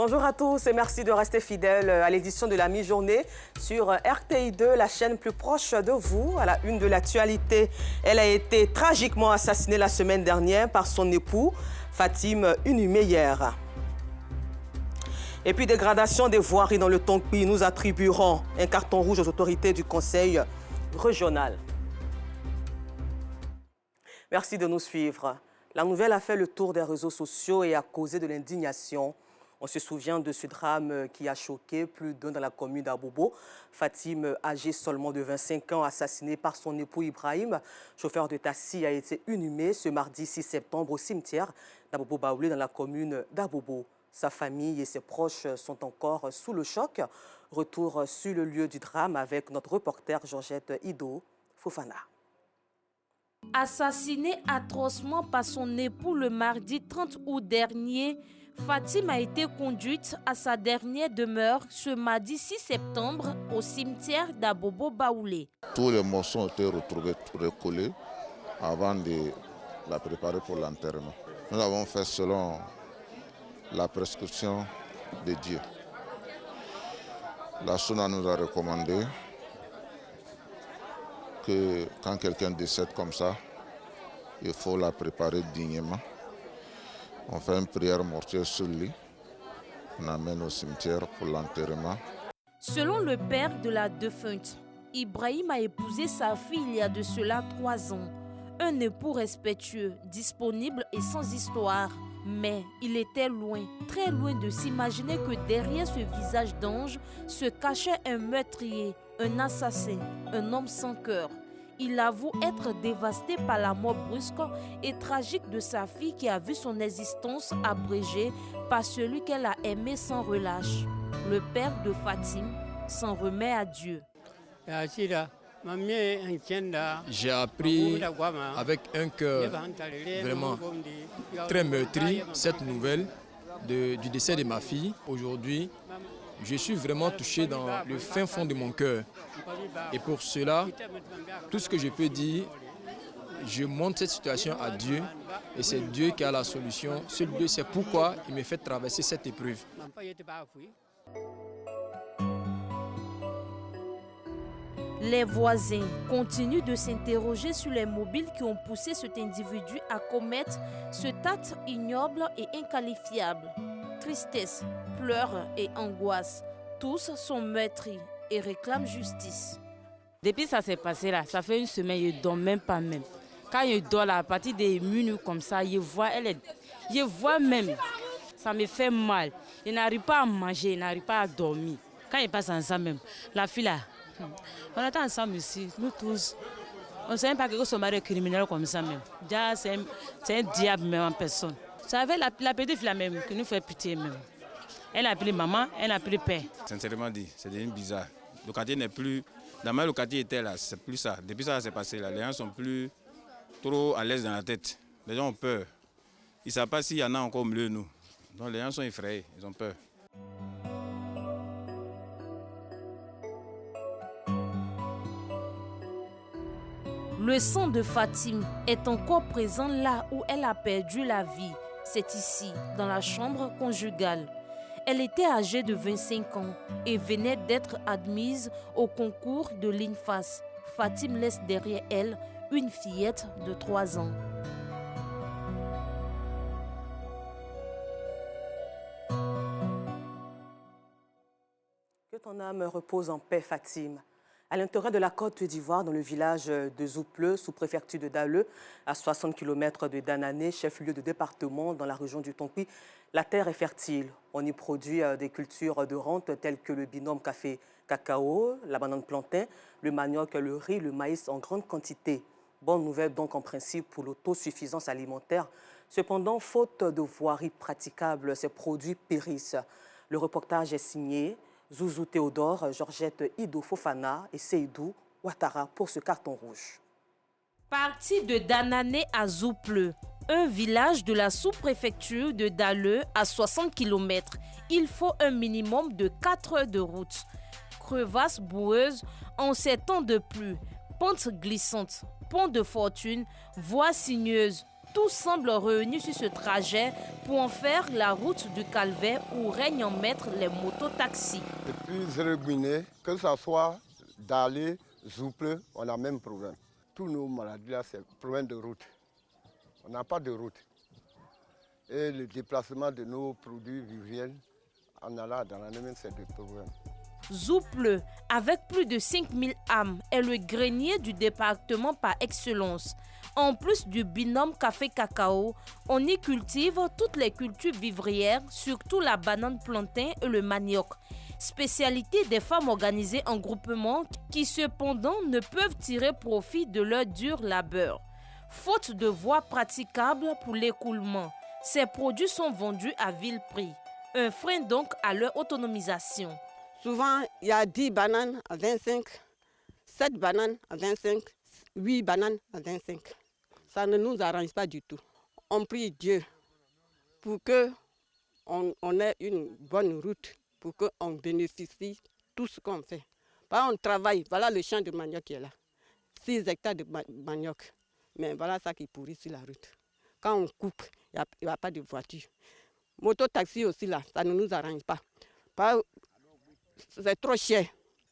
Bonjour à tous et merci de rester fidèles à l'édition de la mi-journée sur RTI2, la chaîne plus proche de vous. À la une de l'actualité, elle a été tragiquement assassinée la semaine dernière par son époux, Fatim, inhumé hier. Et puis dégradation des voiries dans le Tonpi, nous attribuerons un carton rouge aux autorités du Conseil régional. Merci de nous suivre. La nouvelle a fait le tour des réseaux sociaux et a causé de l'indignation. On se souvient de ce drame qui a choqué plus d'un dans la commune d'Abobo. Fatim, âgée seulement de 25 ans, assassinée par son époux Ibrahim, chauffeur de taxi, a été inhumé ce mardi 6 septembre au cimetière d'Abobo-Baoulé dans la commune d'Abobo. Sa famille et ses proches sont encore sous le choc. Retour sur le lieu du drame avec notre reporter Georgette Ido Fofana. Assassinée atrocement par son époux le mardi 30 août dernier, Fatim a été conduite à sa dernière demeure ce mardi 6 septembre au cimetière d'Abobo-Baoulé. Tous les morceaux ont été retrouvés recollés avant de la préparer pour l'enterrement. Nous l'avons fait selon la prescription de Dieu. La Sunna nous a recommandé que quand quelqu'un décède comme ça, il faut la préparer dignement. On fait une prière mortuaire sur lui, on amène au cimetière pour l'enterrement. Selon le père de la défunte, Ibrahim a épousé sa fille il y a de cela 3 ans. Un époux respectueux, disponible et sans histoire. Mais il était loin, très loin de s'imaginer que derrière ce visage d'ange se cachait un meurtrier, un assassin, un homme sans cœur. Il avoue être dévasté par la mort brusque et tragique de sa fille qui a vu son existence abrégée par celui qu'elle a aimé sans relâche. Le père de Fatim s'en remet à Dieu. J'ai appris avec un cœur vraiment très meurtri cette nouvelle du décès de ma fille. Aujourd'hui, je suis vraiment touché dans le fin fond de mon cœur. Et pour cela, tout ce que je peux dire, je montre cette situation à Dieu et c'est Dieu qui a la solution. Seul Dieu sait pourquoi il me fait traverser cette épreuve. Les voisins continuent de s'interroger sur les mobiles qui ont poussé cet individu à commettre ce acte ignoble et inqualifiable. Tristesse, pleurs et angoisse, tous sont meurtris et réclament justice. Depuis ça s'est passé là, ça fait une semaine, je ne dors même pas même. Quand je dors là, à partir des minuit comme ça, je vois même, ça me fait mal. Je n'arrive pas à manger, je n'arrive pas à dormir. Quand ils passent ensemble même, la fille là, on est ensemble ici, nous tous. On ne sait même pas que son mari est criminel comme ça même. C'est un diable même en personne. Vous savez, la petite fille même, qui nous fait pitié même. Elle a appelé maman, elle a appelé père. Sincèrement dit, c'est devenu bizarre. Le quartier n'est plus... Dans le quartier était là, c'est plus ça. Depuis ça s'est passé là, les gens sont plus trop à l'aise dans la tête. Les gens ont peur. Ils ne savent pas s'il y en a encore au milieu de nous. Donc les gens sont effrayés, ils ont peur. Le sang de Fatim est encore présent là où elle a perdu la vie. C'est ici, dans la chambre conjugale. Elle était âgée de 25 ans et venait d'être admise au concours de l'INFAS. Fatim laisse derrière elle une fillette de 3 ans. Que ton âme repose en paix, Fatim. À l'intérieur de la Côte d'Ivoire, dans le village de Zoupleux, sous-préfecture de Dalleux, à 60 km de Danané, chef-lieu de département dans la région du Tonpi, la terre est fertile. On y produit des cultures de rente telles que le binôme café-cacao, la banane plantain, le manioc, le riz, le maïs en grande quantité. Bonne nouvelle donc en principe pour l'autosuffisance alimentaire. Cependant, faute de voirie praticable, ces produits périssent. Le reportage est signé Zouzou Théodore, Georgette Ido Fofana et Seydou Ouattara pour ce carton rouge. Parti de Danané à Zoupleux, un village de la sous-préfecture de Dalleux à 60 km, il faut un minimum de 4 heures de route. Crevasses boueuses en ces temps de pluie, pentes glissantes, pont de fortune, voies sinueuses, Tout semble réuni sur ce trajet pour en faire la route du calvaire où règnent en maître les mototaxis. Depuis Zéréguiné, que ce soit Dalé, Zouple, on a le même problème. Tous nos maladies là, c'est problème de route. On n'a pas de route. Et le déplacement de nos produits vivriels en allant dans la même, c'est des problèmes. Zouple, avec plus de 5000 âmes, est le grenier du département par excellence. En plus du binôme café-cacao, on y cultive toutes les cultures vivrières, surtout la banane plantain et le manioc. Spécialité des femmes organisées en groupement qui cependant ne peuvent tirer profit de leur dur labeur. Faute de voies praticables pour l'écoulement, ces produits sont vendus à vil prix. Un frein donc à leur autonomisation. Souvent, il y a 10 bananes à 25, 7 bananes à 25, 8 bananes à 25. Ça ne nous arrange pas du tout. On prie Dieu pour qu'on ait une bonne route, pour qu'on bénéficie de tout ce qu'on fait. On travaille, voilà le champ de manioc qui est là. 6 hectares de manioc. Mais voilà ça qui pourrit sur la route. Quand on coupe, il n'y a pas de voiture. Moto-taxi aussi là, ça ne nous arrange pas. C'est trop cher.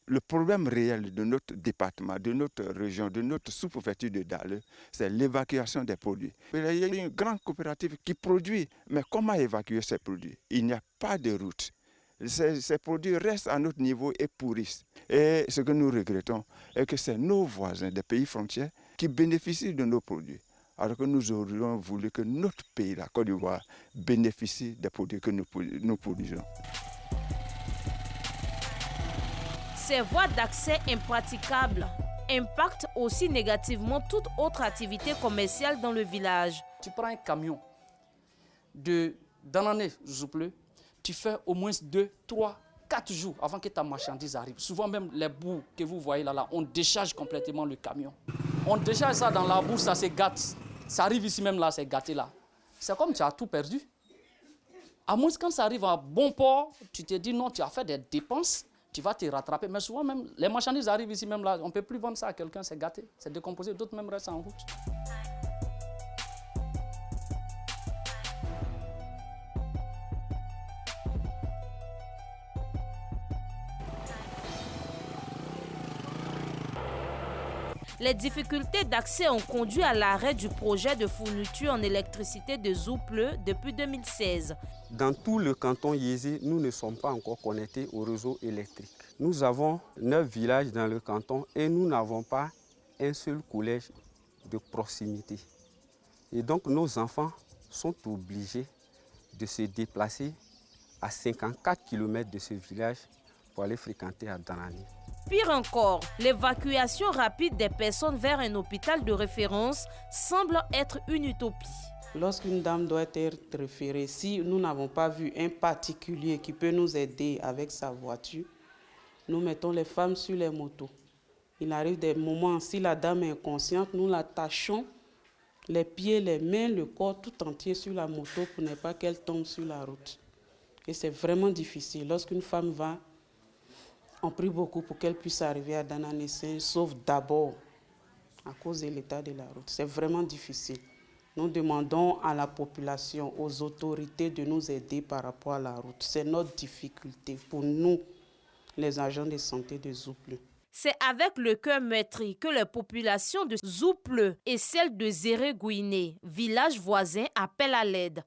Le problème réel de notre département, de notre région, de notre sous-préfecture de Dalé, c'est l'évacuation des produits. Il y a une grande coopérative qui produit, mais comment évacuer ces produits? Il n'y a pas de route. Ces produits restent à notre niveau et pourrissent. Et ce que nous regrettons est que c'est nos voisins des pays frontières qui bénéficient de nos produits. Alors que nous aurions voulu que notre pays, la Côte d'Ivoire, bénéficie des produits que nous produisons. Ces voies d'accès impraticables impactent aussi négativement toute autre activité commerciale dans le village. Tu prends un camion de Danané, Zouple, tu fais au moins 2, 3, 4 jours avant que ta marchandise arrive. Souvent même les bouts que vous voyez là, on décharge complètement le camion. On décharge ça dans la boue, ça se gâte. Ça arrive ici même là, c'est gâté là. C'est comme tu as tout perdu. À moins que quand ça arrive à bon port, tu te dis non, tu as fait des dépenses, tu vas te rattraper. Mais souvent même, les marchandises arrivent ici même là, on ne peut plus vendre ça à quelqu'un, c'est gâté, c'est décomposé, d'autres même restent en route. Les difficultés d'accès ont conduit à l'arrêt du projet de fourniture en électricité de Zouple depuis 2016. Dans tout le canton Yézé, nous ne sommes pas encore connectés au réseau électrique. Nous avons 9 villages dans le canton et nous n'avons pas un seul collège de proximité. Et donc nos enfants sont obligés de se déplacer à 54 km de ce village pour aller fréquenter à Danani. Pire encore, l'évacuation rapide des personnes vers un hôpital de référence semble être une utopie. Lorsqu'une dame doit être référée, si nous n'avons pas vu un particulier qui peut nous aider avec sa voiture, nous mettons les femmes sur les motos. Il arrive des moments, si la dame est inconsciente, nous l'attachons, les pieds, les mains, le corps tout entier sur la moto pour ne pas qu'elle tombe sur la route. Et c'est vraiment difficile. Lorsqu'une femme va, on prie beaucoup pour qu'elle puisse arriver à Danané, sauf d'abord à cause de l'état de la route. C'est vraiment difficile. Nous demandons à la population, aux autorités de nous aider par rapport à la route. C'est notre difficulté pour nous, les agents de santé de Zouple. C'est avec le cœur meurtri que les populations de Zouple et celles de Zéréguiné, village voisin, appellent à l'aide.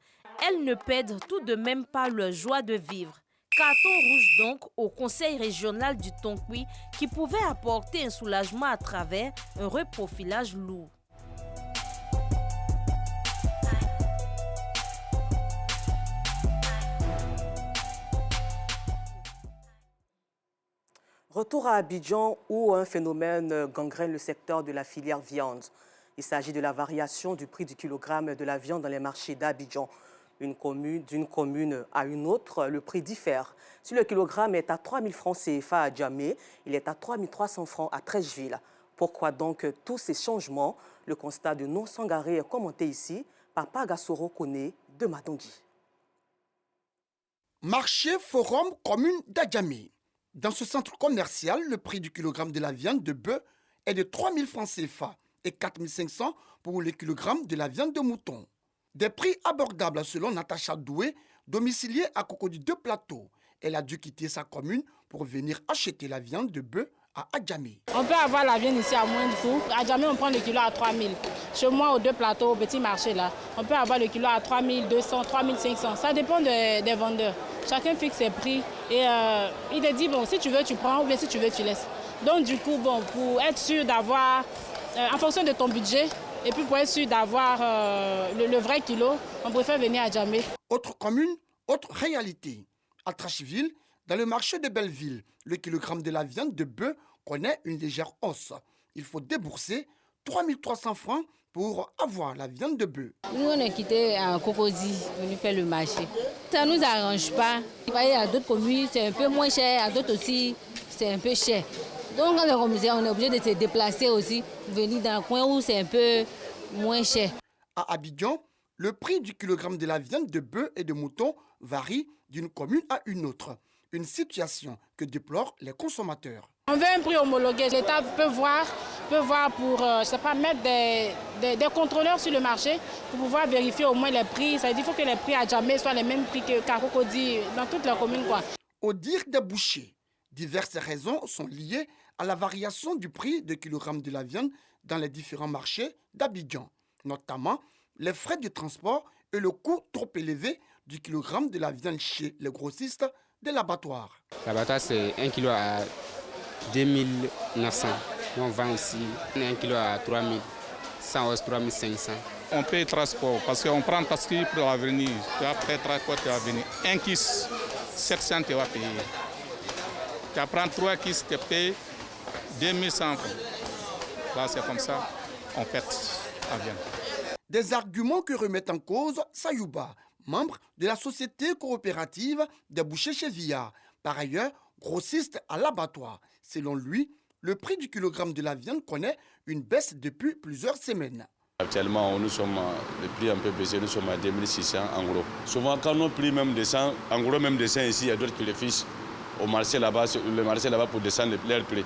Elles ne perdent tout de même pas leur joie de vivre. Carton rouge donc au conseil régional du Tonkoui qui pouvait apporter un soulagement à travers un reprofilage lourd. Retour à Abidjan où un phénomène gangrène le secteur de la filière viande. Il s'agit de la variation du prix du kilogramme de la viande dans les marchés d'Abidjan. D'une commune à une autre, le prix diffère. Si le kilogramme est à 3 000 francs CFA à Djamé, il est à 3 300 francs à Trècheville. Pourquoi donc tous ces changements? Le constat de Non Sangaré est commenté ici par Pagasoro Kone de Madongui. Marché Forum commune d'Adjamé. Dans ce centre commercial, le prix du kilogramme de la viande de bœuf est de 3 000 francs CFA et 4 500 pour le kilogramme de la viande de mouton. Des prix abordables selon Natacha Doué, domiciliée à Cocody de Plateau. Elle a dû quitter sa commune pour venir acheter la viande de bœuf à Adjamé. On peut avoir la viande ici à moins de coût. À Adjamé, on prend le kilo à 3 000. Chez moi, aux 2 plateaux, au petit marché, là, on peut avoir le kilo à 3 200, 3 500. Ça dépend des vendeurs. Chacun fixe ses prix et il te dit, bon, si tu veux, tu prends, ou bien si tu veux, tu laisses. Donc, du coup, bon, pour être sûr d'avoir, en fonction de ton budget, et puis pour être sûr d'avoir le vrai kilo, on préfère venir à Adjamé. Autre commune, autre réalité. À Tracheville, dans le marché de Belleville, le kilogramme de la viande de bœuf connaît une légère hausse. Il faut débourser 3 300 francs pour avoir la viande de bœuf. Nous, on est quitté à Cocody, venu faire le marché. Ça ne nous arrange pas. Il y a d'autres communes, c'est un peu moins cher, à d'autres aussi, c'est un peu cher. Donc, quand on est obligé de se déplacer aussi, venir dans un coin où c'est un peu moins cher. À Abidjan, le prix du kilogramme de la viande de bœuf et de mouton varie d'une commune à une autre. Une situation que déplorent les consommateurs. On veut un prix homologué. L'État peut voir pour, je sais pas, mettre des contrôleurs sur le marché pour pouvoir vérifier au moins les prix. Ça veut dire qu'il faut que les prix à Adjamé soient les mêmes prix qu'à Cocody dans toutes les communes, quoi. Au dire des bouchers, diverses raisons sont liées à la variation du prix de kilogramme de la viande dans les différents marchés d'Abidjan, notamment les frais de transport et le coût trop élevé du kilogramme de la viande chez les grossistes de l'abattoir. L'abattoir, c'est 1 kg à 2900. On vend aussi 1 kg à 3000, 100 hausse 3500. On paye transport parce qu'on prend taxi pour venir. Tu vas payer transport, tu vas venir. 1 kiss, 700 tu vas payer. Tu prends 3 kiss, tu payes 2100 francs. Là, c'est comme ça, on fait la viande. Des arguments que remettent en cause Sayouba, membre de la société coopérative des bouchers chez Villard. Par ailleurs, grossiste à l'abattoir. Selon lui, le prix du kilogramme de la viande connaît une baisse depuis plusieurs semaines. Actuellement, nous sommes le prix un peu baissé, nous sommes à 2600 en gros. Souvent, quand nos prix même descendent, en gros même descend ici, il y a d'autres qui les fichent au marché là-bas, le marché là-bas pour descendre leur prix.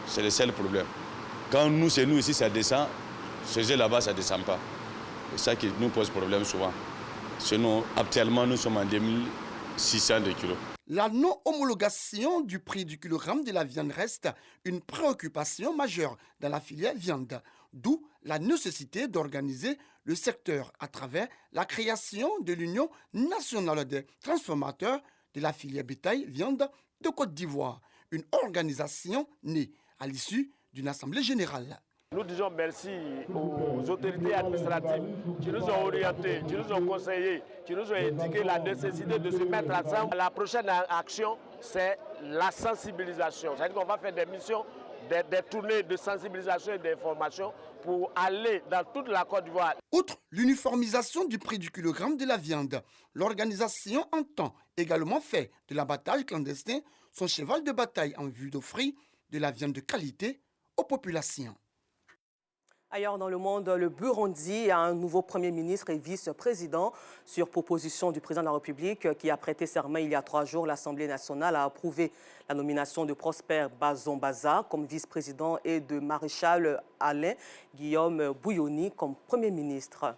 C'est le seul problème. Quand nous, c'est nous ici, ça descend, chez eux là-bas, ça ne descend pas. C'est ça qui nous pose problème souvent. Sinon, actuellement, nous sommes en 2600 de kilos. La non-homologation du prix du kilogramme de la viande reste une préoccupation majeure dans la filière viande, d'où la nécessité d'organiser le secteur à travers la création de l'Union nationale des transformateurs de la filière bétail viande de Côte d'Ivoire, une organisation née à l'issue d'une assemblée générale. Nous disons merci aux autorités administratives qui nous ont orientés, qui nous ont conseillés, qui nous ont indiqué la nécessité de se mettre ensemble. La prochaine action, c'est la sensibilisation. C'est-à-dire qu'on va faire des missions, des tournées de sensibilisation et d'information pour aller dans toute la Côte d'Ivoire. Outre l'uniformisation du prix du kilogramme de la viande, l'organisation entend également faire de l'abattage clandestin son cheval de bataille en vue d'offrir de la viande de qualité aux populations. Ailleurs dans le monde, le Burundi a un nouveau Premier ministre et vice-président. Sur proposition du président de la République qui a prêté serment il y a 3 jours, l'Assemblée nationale a approuvé la nomination de Prosper Bazombaza comme vice-président et de Maréchal Alain Guillaume Bouilloni comme Premier ministre.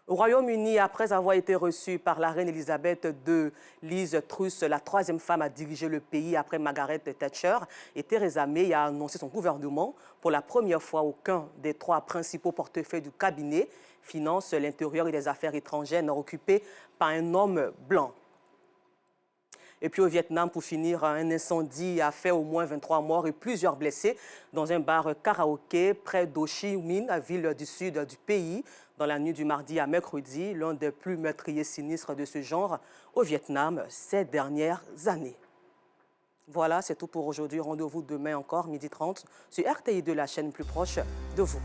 Au Royaume-Uni, après avoir été reçue par la reine Elisabeth II, Liz Truss, la 3e femme à diriger le pays après Margaret Thatcher, et Theresa May a annoncé son gouvernement. Pour la première fois, aucun des 3 principaux portefeuilles du cabinet, finance, l'intérieur et les affaires étrangères, n'est occupé par un homme blanc. Et puis au Vietnam, pour finir, un incendie a fait au moins 23 morts et plusieurs blessés dans un bar karaoké près d'Ho Chi Minh, ville du sud du pays. Dans la nuit du mardi à mercredi, l'un des plus meurtriers sinistres de ce genre au Vietnam ces dernières années. Voilà, c'est tout pour aujourd'hui. Rendez-vous demain encore, 12h30, sur RTI2, la chaîne plus proche de vous.